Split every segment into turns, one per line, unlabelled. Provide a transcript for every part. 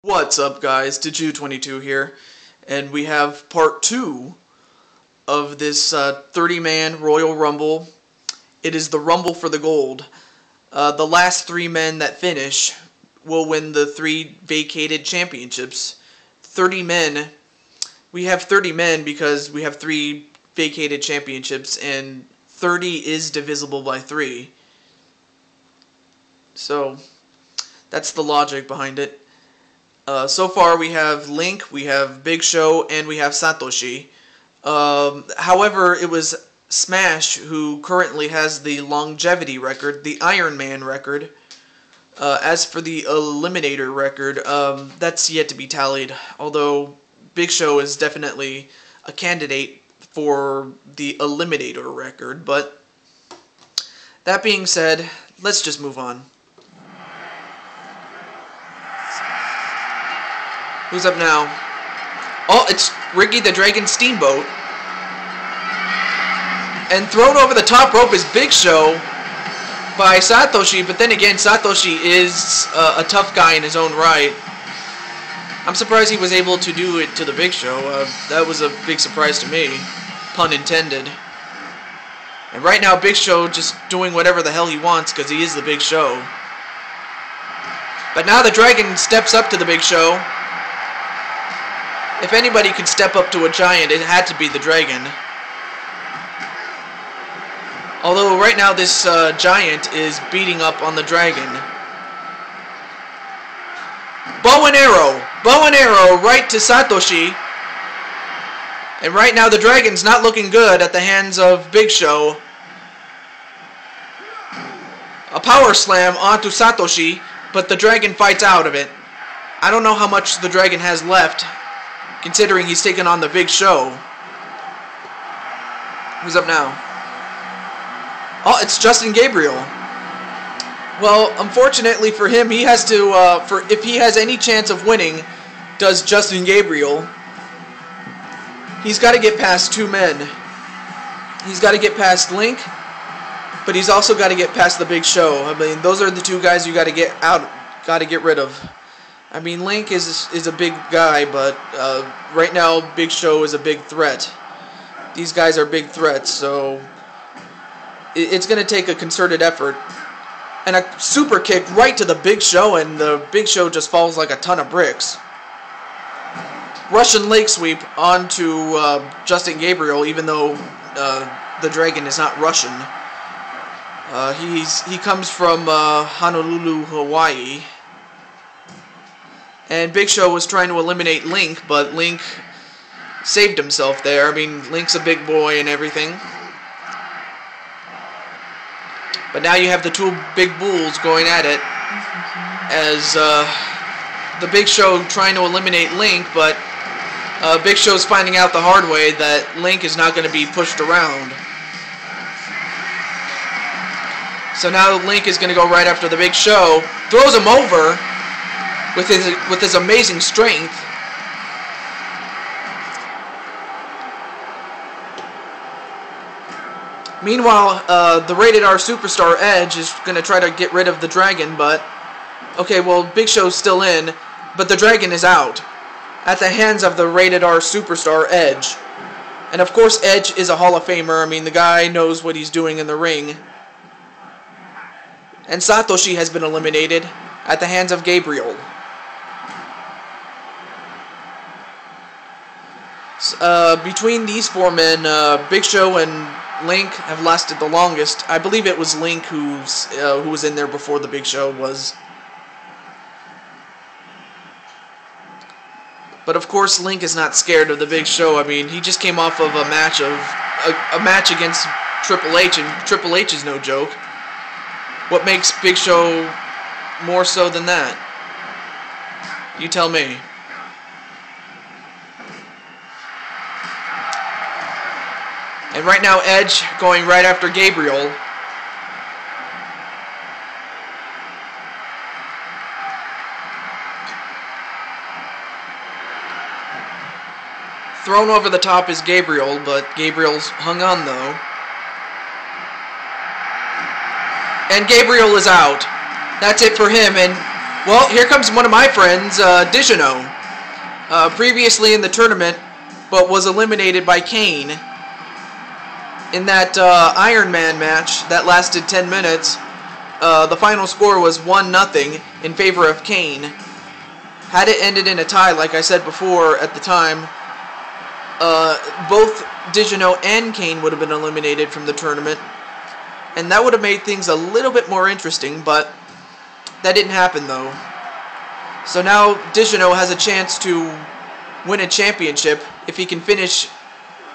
What's up, guys? Tiju22 here, and we have part 2 of this 30-man Royal Rumble. It is the Rumble for the Gold. The last 3 men that finish will win the 3 vacated championships. 30 men. We have 30 men because we have 3 vacated championships, and 30 is divisible by 3. So, that's the logic behind it. So far we have Link, we have Big Show, and we have Satoshi. However, it was Smash who currently has the longevity record, the Iron Man record. As for the Eliminator record, that's yet to be tallied, although Big Show is definitely a candidate for the Eliminator record. But that being said, let's just move on. Who's up now? Oh, it's Ricky the Dragon Steamboat. And thrown over the top rope is Big Show by Satoshi, but then again, Satoshi is a tough guy in his own right. I'm surprised he was able to do it to the Big Show. That was a big surprise to me. Pun intended. And right now, Big Show just doing whatever the hell he wants because he is the Big Show. But now the Dragon steps up to the Big Show. If anybody could step up to a giant, it had to be the Dragon. Although right now this giant is beating up on the Dragon. Bow and arrow! Bow and arrow right to Satoshi. And right now the Dragon's not looking good at the hands of Big Show. A power slam onto Satoshi, but the Dragon fights out of it. I don't know how much the Dragon has left, considering he's taken on the Big Show. Who's up now? Oh, it's Justin Gabriel. Well, unfortunately for him, he has to, if he has any chance of winning, does Justin Gabriel, he's got to get past 2 men. He's got to get past Link, but he's also got to get past the Big Show. I mean, those are the 2 guys you got to get out, got to get rid of. I mean, Link is a big guy, but right now, Big Show is a big threat. These guys are big threats, so it's going to take a concerted effort. And a super kick right to the Big Show, and the Big Show just falls like a ton of bricks. Russian leg sweep onto Justin Gabriel, even though the Dragon is not Russian. He comes from Honolulu, Hawaii. And Big Show was trying to eliminate Link, but Link saved himself there. I mean, Link's a big boy and everything. But now you have the 2 big bulls going at it, as the Big Show trying to eliminate Link, but Big Show's finding out the hard way that Link is not going to be pushed around. So now Link is going to go right after the Big Show, throws him over with his amazing strength. Meanwhile, the Rated R Superstar Edge is going to try to get rid of the Dragon, but okay, well, Big Show's still in, but the Dragon is out at the hands of the Rated R Superstar Edge. And of course, Edge is a Hall of Famer. I mean, the guy knows what he's doing in the ring. And Satoshi has been eliminated at the hands of Gabriel. Between these 4 men, Big Show and Link have lasted the longest. I believe it was Link who was in there before the Big Show was. But of course, Link is not scared of the Big Show. I mean, he just came off of a match against Triple H, and Triple H is no joke. What makes Big Show more so than that? You tell me. And right now, Edge going right after Gabriel. Thrown over the top is Gabriel, but Gabriel's hung on though. And Gabriel is out. That's it for him, and Well, here comes one of my friends, Digino. Previously in the tournament, but was eliminated by Kane in that Iron Man match that lasted 10 minutes. The final score was 1-0 in favor of Kane. Had it ended in a tie, like I said before at the time, both Digino and Kane would have been eliminated from the tournament, and that would have made things a little bit more interesting, but that didn't happen though. So now Digino has a chance to win a championship if he can finish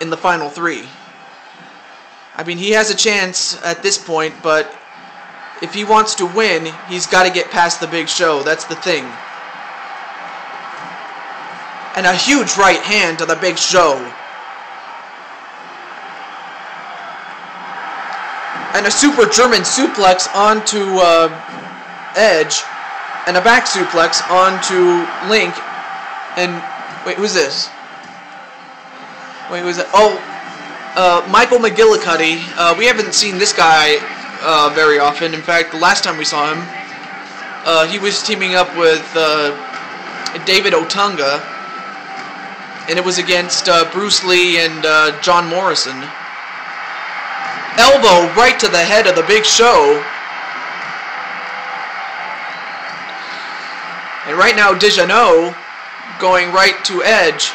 in the final 3. I mean, he has a chance at this point, but if he wants to win, he's got to get past the Big Show. That's the thing. And a huge right hand to the Big Show. And a super German suplex onto Edge. And a back suplex onto Link. And, wait, who's this? Wait, who's that? Oh, Michael McGillicuddy. We haven't seen this guy very often. In fact, the last time we saw him, he was teaming up with David Otunga. And it was against Bruce Lee and John Morrison. Elbow right to the head of the Big Show. And right now, Digino going right to Edge.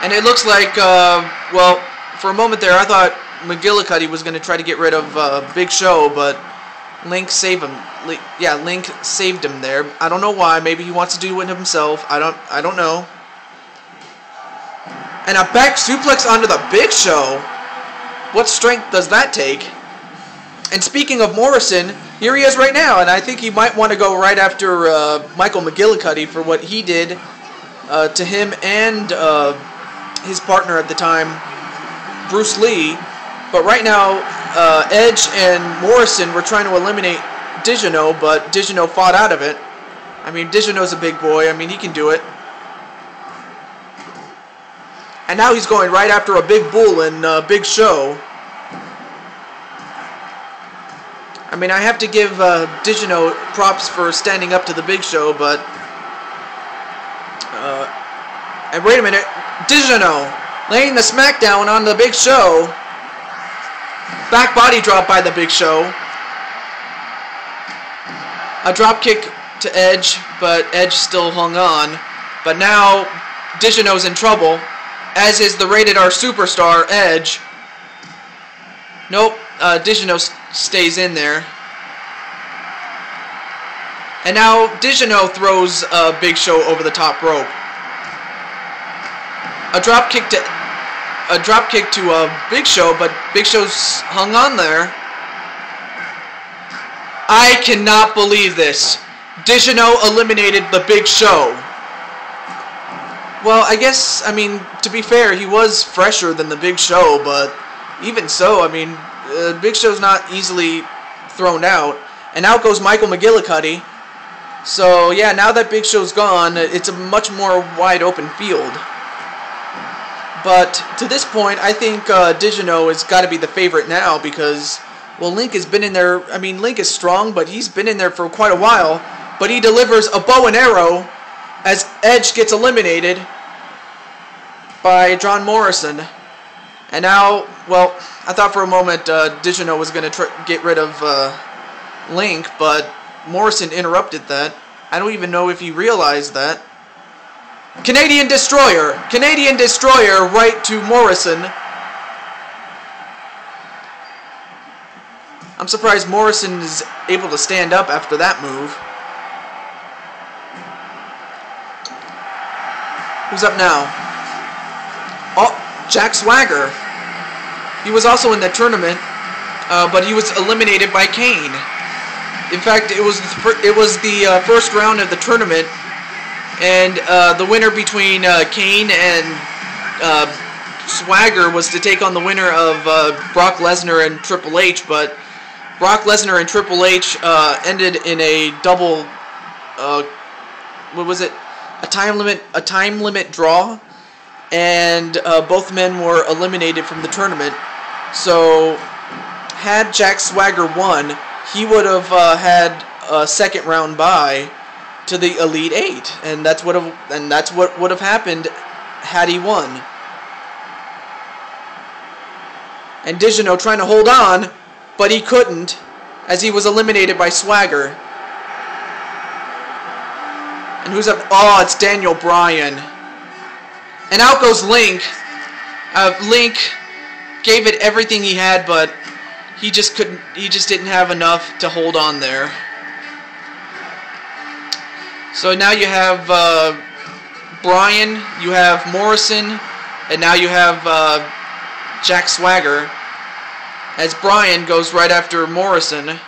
And it looks like, well, for a moment there, I thought McGillicuddy was going to try to get rid of Big Show, but Link saved him. Yeah, Link saved him there. I don't know why. Maybe he wants to do it himself. I don't know. And a back suplex onto the Big Show. What strength does that take? And speaking of Morrison, here he is right now, and I think he might want to go right after Michael McGillicuddy for what he did to him and his partner at the time, Bruce Lee. But right now, Edge and Morrison were trying to eliminate Digino, but Digino fought out of it. I mean, Digino's a big boy. I mean, he can do it. And now he's going right after a big bull and Big Show. I mean, I have to give Digino props for standing up to the Big Show, but... and wait a minute. Digino laying the smackdown on the Big Show. Back body drop by the Big Show. A drop kick to Edge, but Edge still hung on. But now Digino's in trouble, as is the Rated R superstar, Edge. Nope, Digino stays in there. And now Digino throws Big Show over the top rope. A drop kick to Big Show, but Big Show's hung on there. I cannot believe this. Digino eliminated the Big Show. Well, I guess, I mean, to be fair, he was fresher than the Big Show, but even so, I mean, Big Show's not easily thrown out. And out goes Michael McGillicuddy. So, yeah, now that Big Show's gone, it's a much more wide open field. But to this point, I think Digino has got to be the favorite now because, well, Link has been in there. I mean, Link is strong, but he's been in there for quite a while. But he delivers a bow and arrow as Edge gets eliminated by John Morrison. And now, well, I thought for a moment Digino was going to get rid of Link, but Morrison interrupted that. I don't even know if he realized that. Canadian Destroyer right to Morrison. I'm surprised Morrison is able to stand up after that move. Who's up now? Oh, Jack Swagger. He was also in the tournament, but he was eliminated by Kane. In fact, it was the first round of the tournament. And the winner between Kane and Swagger was to take on the winner of Brock Lesnar and Triple H, but Brock Lesnar and Triple H ended in a double, what was it? A time limit draw, and both men were eliminated from the tournament. So had Jack Swagger won, he would have had a second round bye to the Elite Eight, and that's what would have happened had he won. And Digino trying to hold on, but he couldn't, as he was eliminated by Swagger. And who's up? Oh, it's Daniel Bryan. And out goes Link. Link gave it everything he had, but he just couldn't. He just didn't have enough to hold on there. So now you have Bryan, you have Morrison, and now you have Jack Swagger, as Bryan goes right after Morrison.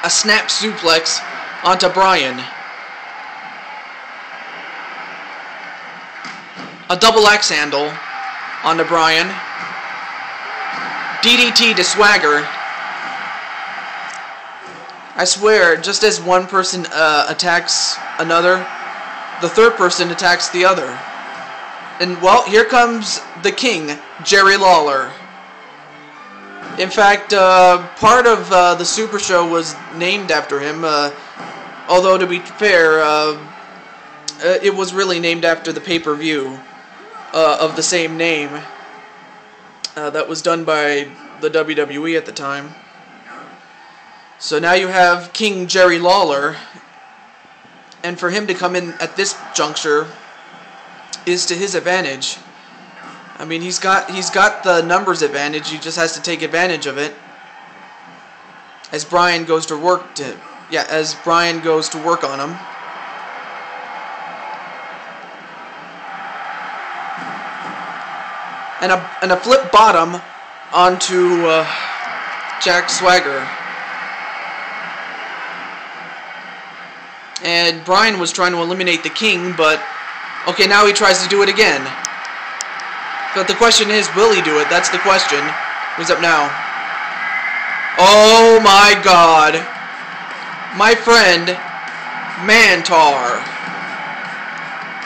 A snap suplex onto Bryan. A double axe handle onto Bryan. DDT to Swagger. I swear, just as one person attacks another, the third person attacks the other. And, well, here comes the King, Jerry Lawler. In fact, part of the Super Show was named after him, although, to be fair, it was really named after the pay-per-view of the same name that was done by the WWE at the time. So now you have King Jerry Lawler, and for him to come in at this juncture is to his advantage. I mean, he's got the numbers advantage. He just has to take advantage of it. As Bryan goes to work on him. And a flip bottom onto Jack Swagger. And Bryan was trying to eliminate the King, but okay, now he tries to do it again. But the question is, will he do it? That's the question. Who's up now? Oh my God. My friend, Mantar.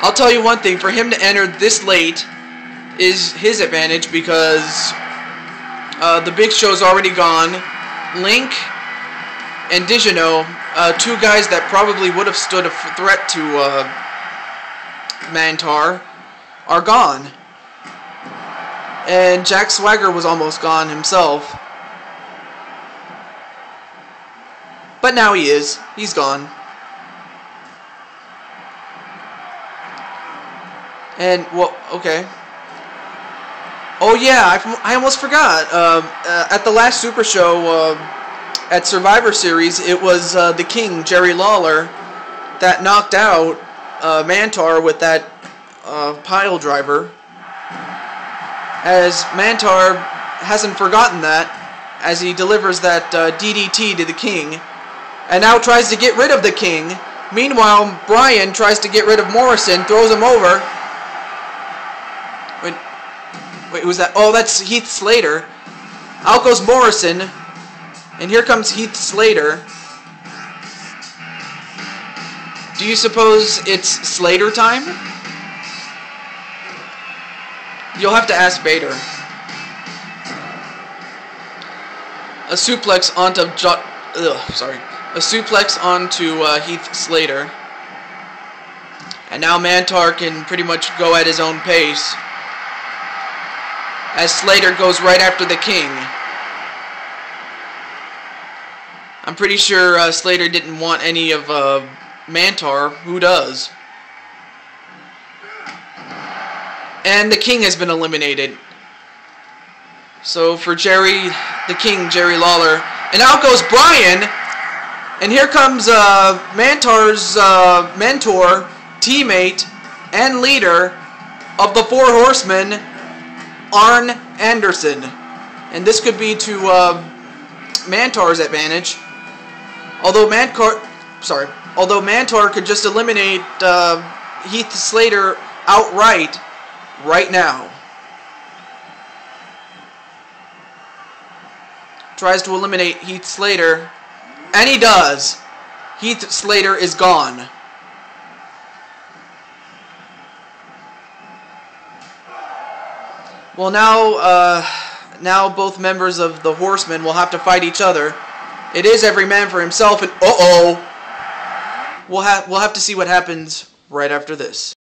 I'll tell you one thing, for him to enter this late is his advantage because the Big Show's already gone. Link and Digino, two guys that probably would have stood a threat to Mantar, are gone. And Jack Swagger was almost gone himself. But now he is. He's gone. And, well, okay. Oh yeah, I almost forgot. At the last Super Show, at Survivor Series, it was the King, Jerry Lawler, that knocked out Mantar with that pile driver. As Mantar hasn't forgotten that, as he delivers that DDT to the King, and now tries to get rid of the King. Meanwhile, Bryan tries to get rid of Morrison, throws him over. Wait, who's that? Oh, that's Heath Slater. Out goes Morrison, and here comes Heath Slater. Do you suppose it's Slater time? You'll have to ask Vader. A suplex onto Heath Slater. And now Mantar can pretty much go at his own pace, as Slater goes right after the King. I'm pretty sure Slater didn't want any of Mantar. Who does? And the King has been eliminated. So for the King, Jerry Lawler. And out goes Bryan. And here comes Mantar's mentor, teammate, and leader of the Four Horsemen, Arn Anderson. And this could be to Mantar's advantage. Although Mantar could just eliminate Heath Slater outright right now. Tries to eliminate Heath Slater, and he does. Heath Slater is gone. Well, now both members of the Horsemen will have to fight each other. It is every man for himself, and we'll have to see what happens right after this.